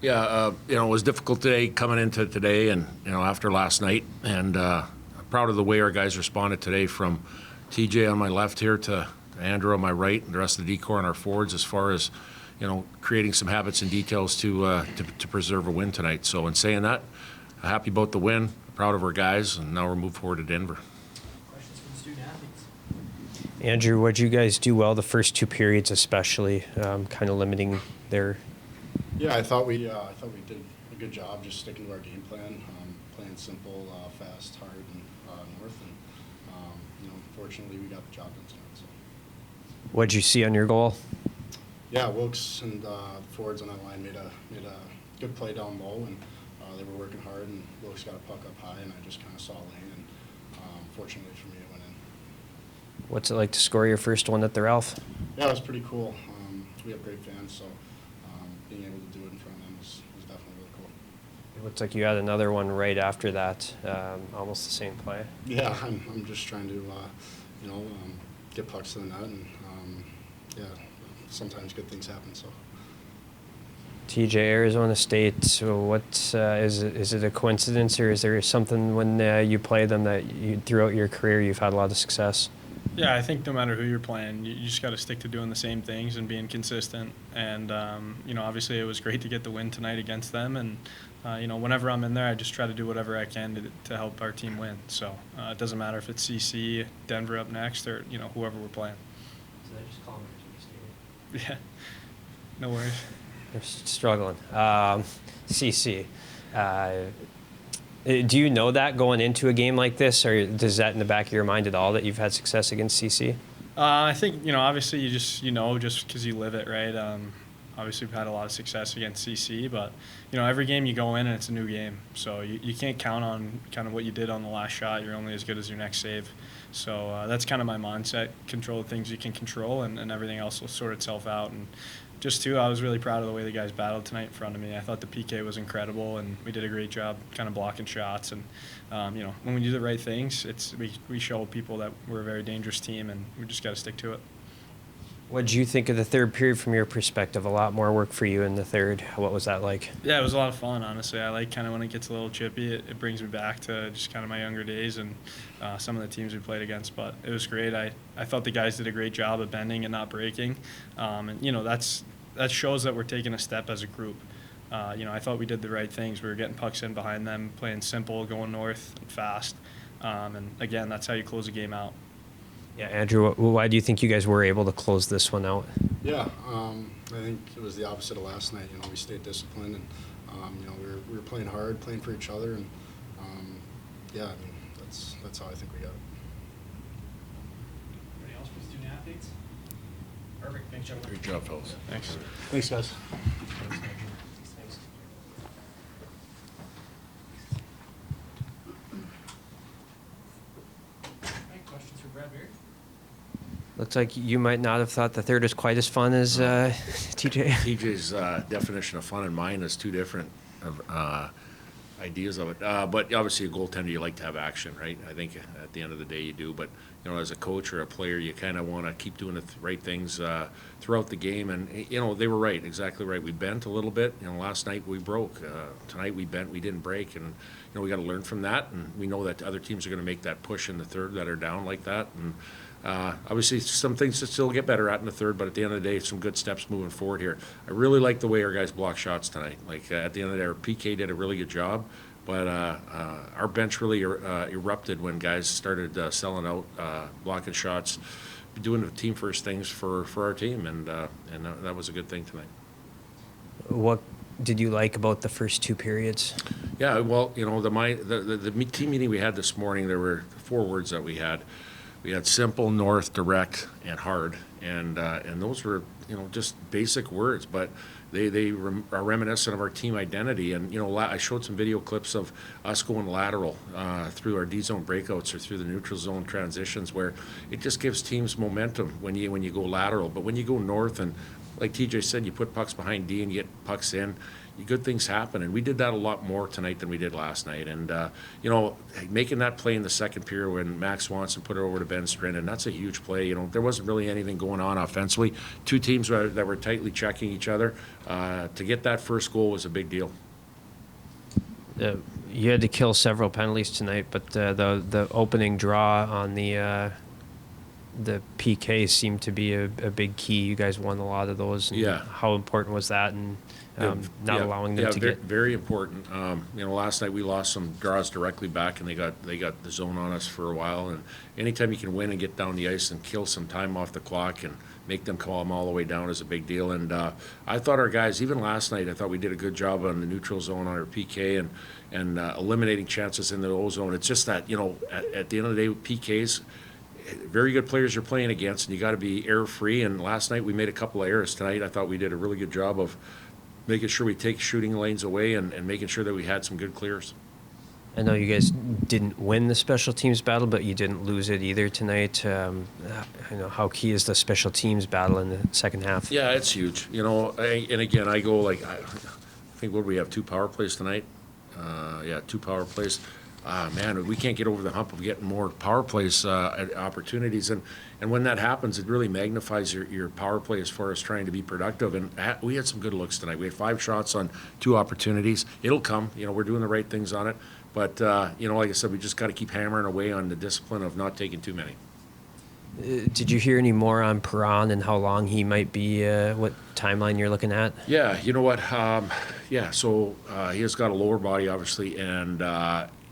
Yeah, it was difficult today coming into today and, after last night. And I'm proud of the way our guys responded today, from TJ on my left here to Andrew on my right, and the rest of the decor on our forwards, as far as, creating some habits and details to preserve a win tonight. So in saying that, happy about the win, proud of our guys, and now we're moving forward to Denver. Questions from the student athletes? Andrew, what did you guys do well the first two periods, especially, kind of limiting their... Yeah, I thought we did a good job just sticking to our game plan, playing simple, fast, hard, and north. And fortunately, we got the job done tonight. So. What did you see on your goal? Yeah, Wilkes and forwards on that line made a good play down low, and they were working hard. And Wilkes got a puck up high, and I just kind of saw a lane. And fortunately for me, it went in. What's it like to score your first one at the Ralph? Yeah, it was pretty cool. We have great fans, so. Being able to do it in front of them was definitely really cool. It looks like you had another one right after that, almost the same play. Yeah, I'm just trying to, get pucks to the net, and sometimes good things happen. So. TJ, Arizona State. So what is it a coincidence, or is there something when you play them that throughout your career you've had a lot of success? Yeah, I think no matter who you're playing, you just got to stick to doing the same things and being consistent. And, obviously it was great to get the win tonight against them. And, whenever I'm in there, I just try to do whatever I can to help our team win. So it doesn't matter if it's CC, Denver up next, or, whoever we're playing. So they just call me to the stadium. Yeah, no worries. They're struggling. CC. Do you know that going into a game like this, or does that in the back of your mind at all that you've had success against CC? I think, obviously you just because you live it, right? Obviously we've had a lot of success against CC, but, every game you go in and it's a new game. So you can't count on kind of what you did on the last shot. You're only as good as your next save. So that's kind of my mindset. Control the things you can control, and everything else will sort itself out. And just too, I was really proud of the way the guys battled tonight in front of me. I thought the PK was incredible, and we did a great job kind of blocking shots. And, when we do the right things, we show people that we're a very dangerous team, and we just got to stick to it. What did you think of the third period from your perspective? A lot more work for you in the third. What was that like? Yeah, it was a lot of fun, honestly. I like kind of when it gets a little chippy. It brings me back to just kind of my younger days and some of the teams we played against. But it was great. I thought the guys did a great job of bending and not breaking. That shows that we're taking a step as a group. I thought we did the right things. We were getting pucks in behind them, playing simple, going north and fast. And, again, that's how you close a game out. Yeah, Andrew, why do you think you guys were able to close this one out? Yeah, I think it was the opposite of last night. We stayed disciplined, and we were playing hard, playing for each other, and that's how I think we got it. Anybody else from student athletes? Perfect. Thanks, gentlemen. Great job, fellas. Thanks. Thanks, guys. Thanks. Any questions for Brad Beard? Looks like you might not have thought the third was quite as fun as TJ. TJ's definition of fun and mine is two different ideas of it. But obviously, a goaltender, you like to have action, right? I think at the end of the day you do. But, as a coach or a player, you kind of want to keep doing the right things throughout the game. And, they were right, exactly right. We bent a little bit. Last night we broke. Tonight we bent, we didn't break. And, we got to learn from that. And we know that other teams are going to make that push in the third that are down like that. And obviously, some things to still get better at in the third, but at the end of the day, some good steps moving forward here. I really like the way our guys block shots tonight. Like, at the end of the day, our PK did a really good job, but our bench really erupted when guys started selling out, blocking shots, doing the team first things for our team, and that was a good thing tonight. What did you like about the first two periods? Yeah, well, the team meeting we had this morning, there were 4 words that we had. We had simple, north, direct, and hard, and those were just basic words, but they are reminiscent of our team identity. And I showed some video clips of us going lateral through our D zone breakouts or through the neutral zone transitions, where it just gives teams momentum when you go lateral. But when you go north and like TJ said, you put pucks behind D and you get pucks in, good things happen. And we did that a lot more tonight than we did last night. And, making that play in the second period when Max Swanson put it over to Ben Strin, that's a huge play. There wasn't really anything going on offensively. Two teams that were tightly checking each other. To get that first goal was a big deal. You had to kill several penalties tonight, but the opening draw on the PK seemed to be a big key. You guys won a lot of those. And Yeah. How important was that, and not allowing them to get? Very important. Last night we lost some draws directly back, and they got the zone on us for a while. And anytime you can win and get down the ice and kill some time off the clock and make them calm all the way down is a big deal. And I thought our guys, even last night, I thought we did a good job on the neutral zone on our PK and eliminating chances in the O zone. It's just that, at the end of the day, PKs, very good players you're playing against, and you got to be error-free. And last night we made a couple of errors. Tonight I thought we did a really good job of making sure we take shooting lanes away and making sure that we had some good clears. I know you guys didn't win the special teams battle, but you didn't lose it either tonight. How key is the special teams battle in the second half? Yeah, it's huge. And again, I go I think, what do we have, 2 power plays tonight? 2 power plays. Man, we can't get over the hump of getting more power plays opportunities. And when that happens, it really magnifies your power play as far as trying to be productive. And we had some good looks tonight. We had 5 shots on 2 opportunities. It'll come. We're doing the right things on it. But, like I said, we just got to keep hammering away on the discipline of not taking too many. Did you hear any more on Perron and how long he might be, what timeline you're looking at? Yeah, you know what? So he has got a lower body, obviously, and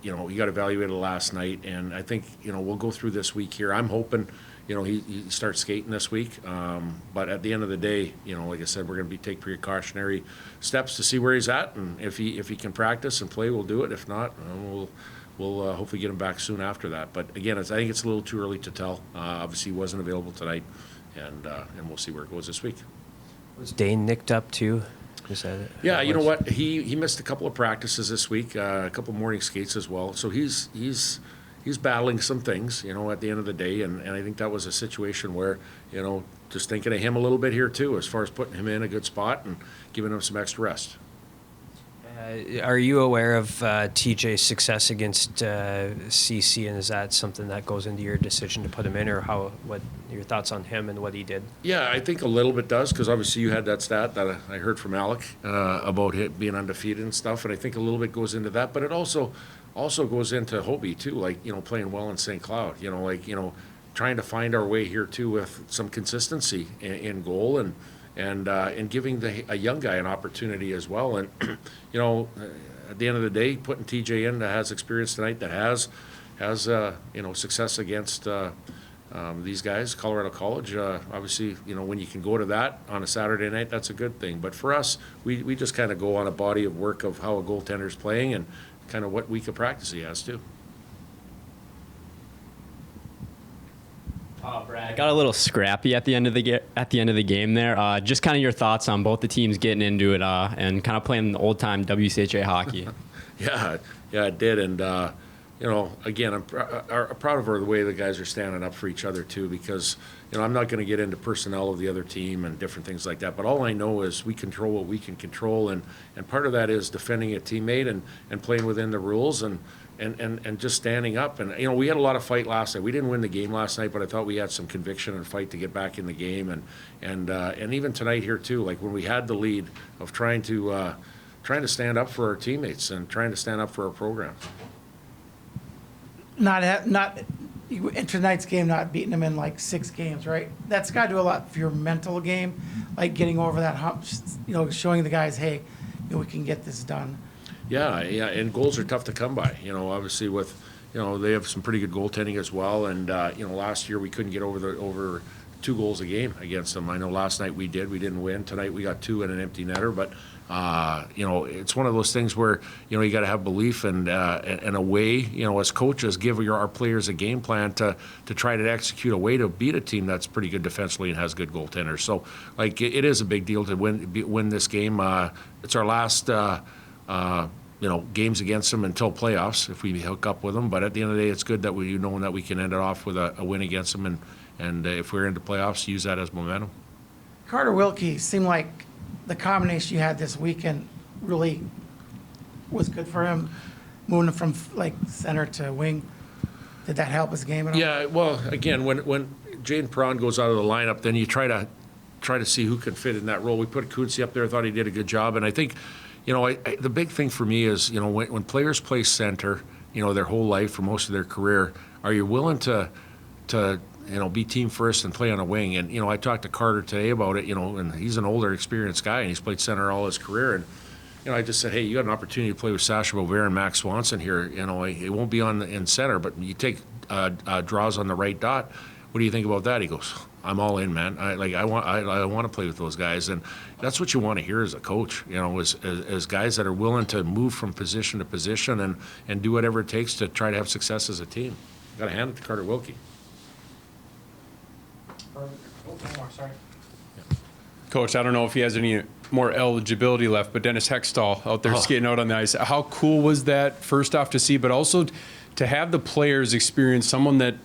he got evaluated last night, and I think, we'll go through this week here. I'm hoping, he starts skating this week. But at the end of the day, like I said, we're going to take precautionary steps to see where he's at, and if he can practice and play, we'll do it. If not, we'll hopefully get him back soon after that. But again, I think it's a little too early to tell. Obviously, he wasn't available tonight, and we'll see where it goes this week. Was Dane nicked up too? Yeah, you know what? He missed a couple of practices this week, a couple morning skates as well. So he's battling some things, at the end of the day. And I think that was a situation where, just thinking of him a little bit here too, as far as putting him in a good spot and giving him some extra rest. Are you aware of TJ's success against CC, and is that something that goes into your decision to put him in, or what your thoughts on him and what he did? Yeah, I think a little bit does, because obviously you had that stat that I heard from Alec about him being undefeated and stuff, and I think a little bit goes into that, but it also goes into Hobie too, playing well in St. Cloud, trying to find our way here too with some consistency in goal and giving a young guy an opportunity as well. And, at the end of the day, putting TJ in that has experience tonight, that has success against these guys, Colorado College. Obviously, when you can go to that on a Saturday night, that's a good thing. But for us, we just kind of go on a body of work of how a goaltender's playing and kind of what week of practice he has too. Brad, got a little scrappy at the end of the game there. Just kind of your thoughts on both the teams getting into it and kind of playing old time WCHA hockey. Yeah, it did, and again, I'm proud of the way the guys are standing up for each other too, because I'm not going to get into personnel of the other team and different things like that. But all I know is we control what we can control, and part of that is defending a teammate and playing within the rules and just standing up. And we had a lot of fight last night. We didn't win the game last night, but I thought we had some conviction and fight to get back in the game. And even tonight here too, like when we had the lead of trying to stand up for our teammates and trying to stand up for our program. Not in tonight's game, not beating them in like 6 games, right? That's got to do a lot for your mental game, like getting over that hump, showing the guys, hey, we can get this done. Yeah, and goals are tough to come by. Obviously with, they have some pretty good goaltending as well. And last year we couldn't get over 2 goals a game against them. I know last night we did. We didn't win. Tonight we got 2 and an empty netter. But it's one of those things where you got to have belief and a way. As coaches, give our players a game plan to try to execute a way to beat a team that's pretty good defensively and has good goaltenders. So it is a big deal to win this game. It's our last. Games against them until playoffs if we hook up with them. But at the end of the day, it's good that we know that we can end it off with a win against them, and if we're into playoffs, use that as momentum. Carter Wilkie seemed like the combination you had this weekend really was good for him, moving from like center to wing. Did that help his game at all? Yeah, well, again, when Jane Perron goes out of the lineup, then you try to see who can fit in that role. We put Kutsi up there. I thought he did a good job, and I think, the big thing for me is, when players play center, their whole life for most of their career, are you willing to be team first and play on a wing? And I talked to Carter today about it, and he's an older, experienced guy, and he's played center all his career, and I just said, hey, you got an opportunity to play with Sasha Bovair and Max Swanson here. It won't be in center, but you take draws on the right dot. What do you think about that? He goes, I'm all in, man. I want to play with those guys, and that's what you want to hear as a coach. As guys that are willing to move from position to position and do whatever it takes to try to have success as a team. Got to hand it to Carter Wilkie. Oh, one more, sorry. Coach, I don't know if he has any more eligibility left, but Dennis Hextall out there skating out on the ice. How cool was that, first off, to see, but also to have the players experience someone that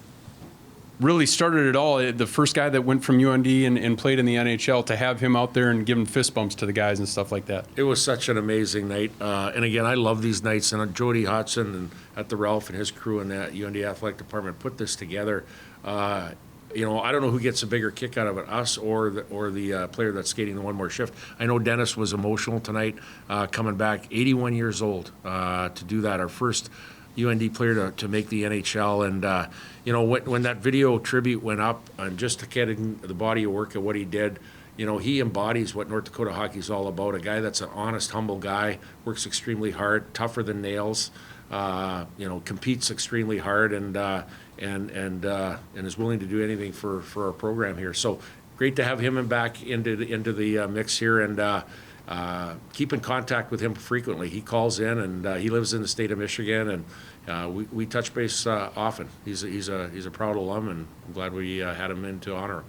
really started it all, the first guy that went from UND and played in the NHL, to have him out there and giving fist bumps to the guys and stuff like that. It was such an amazing night. And again, I love these nights. And Jody Hodson and at the Ralph and his crew in that UND athletic department put this together. I don't know who gets a bigger kick out of it, us or the player that's skating the one more shift. I know Dennis was emotional tonight, coming back, 81 years old, to do that. Our first UND player to make the NHL. And, when that video tribute went up, and just to get in the body of work of what he did, he embodies what North Dakota hockey is all about. A guy that's an honest, humble guy, works extremely hard, tougher than nails, competes extremely hard, and is willing to do anything for our program here. So great to have him back into the mix here, and keep in contact with him frequently. He calls in, and he lives in the state of Michigan, and we touch base often. He's a proud alum, and I'm glad we had him in to honor him.